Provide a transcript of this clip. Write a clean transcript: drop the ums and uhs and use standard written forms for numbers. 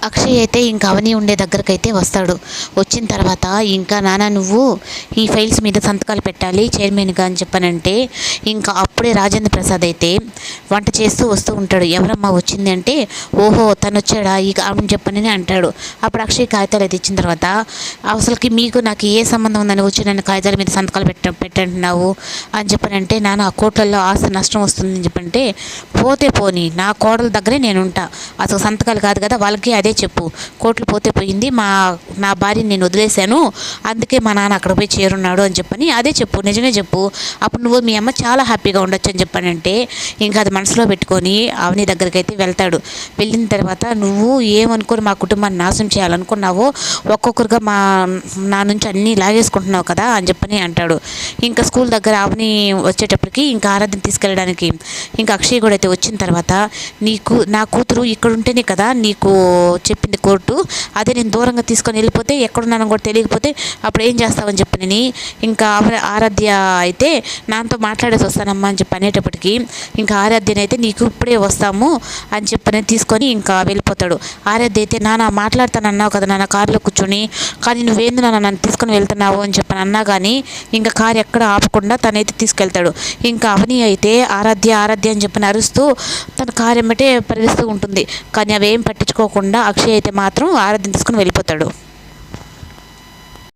అక్షయ్ అయితే ఇంకా అవని ఉండే దగ్గరకైతే వస్తాడు. వచ్చిన తర్వాత ఇంకా నాన్న నువ్వు ఈ ఫైల్స్ మీద సంతకాలు పెట్టాలి చైర్మన్గా అని చెప్పానంటే ఇంకా అప్పుడే రాజేంద్ర ప్రసాద్ అయితే వంట చేస్తూ వస్తూ ఉంటాడు. ఎవరమ్మా వచ్చింది అంటే ఓహో తను వచ్చాడా ఇక అని చెప్పని అంటాడు. అప్పుడు అక్షయ్ కాగితాలు అయితే ఇచ్చిన తర్వాత అసలుకి మీకు నాకు ఏ సంబంధం ఉందని వచ్చి నన్ను కాగితాల మీద సంతకాలు పెట్టంటున్నావు అని చెప్పనంటే నాన్న ఆ కోట్లలో ఆస్తి నష్టం వస్తుందని చెప్పంటే పోతే పోని నా కోడల దగ్గరే నేను ఉంటా, అసలు సంతకాలు కాదు కదా వాళ్ళకి అదే చెప్పు, కోట్లు పోతే పోయింది, నా భార్యని నేను వదిలేశాను అందుకే మా నాన్న అక్కడ పోయి చేరున్నాడు అని చెప్పని అదే చెప్పు, నిజమే చెప్పు, అప్పుడు నువ్వు మీ అమ్మ చాలా హ్యాపీగా ఉండొచ్చు అని చెప్పానంటే ఇంకా అది మనసులో పెట్టుకొని అవని దగ్గరికి అయితే వెళ్తాడు. వెళ్ళిన తర్వాత నువ్వు ఏమనుకొని మా కుటుంబాన్ని నాశనం చేయాలనుకున్నావో ఒక్కొక్కరుగా నా నుంచి అన్నీ లాగేసుకుంటున్నావు కదా అని చెప్పని అంటాడు. ఇంకా స్కూల్ దగ్గర అవని వచ్చేటప్పటికి ఇంకా ఆరాధన తీసుకెళ్ళడానికి ఇంకా అక్షయ్ కూడా అయితే వచ్చిన తర్వాత నా కూతురు ఇక్కడ ఉంటేనే కదా నీకు చెప్పింది కోర్టు, అదే నేను దూరంగా తీసుకొని వెళ్ళిపోతే ఎక్కడున్నానో కూడా తెలియకపోతే అప్పుడు ఏం చేస్తావని చెప్పని ఇంకా ఆరాధ్య అయితే నాతో మాట్లాడేసి వస్తానమ్మా అని చెప్పి అనేటప్పటికి ఇంకా ఆరాధ్యని అయితే నీకు ఇప్పుడే వస్తాము అని చెప్పని తీసుకొని ఇంకా వెళ్ళిపోతాడు. ఆరాధ్య అయితే నాన్న మాట్లాడతానన్నావు కదా నాన్న కారులో కూర్చొని, కానీ నువ్వేందు నాన్న నన్ను తీసుకొని వెళ్తున్నావు అని చెప్పని అన్నా కానీ ఇంకా కారు ఎక్కడ ఆపకుండా తనైతే తీసుకెళ్తాడు. ఇంకా అవని అయితే ఆరాధ్య ఆరాధ్య అని చెప్పని అరుస్తూ తన కారు ఎమ్మటే పరిగెడుతూ ఉంటుంది. కానీ అవేం పట్టించుకోకుండా అక్షయ్ అయితే మాత్రం ఆరాధ్యని తీసుకుని వెళ్ళిపోతాడు.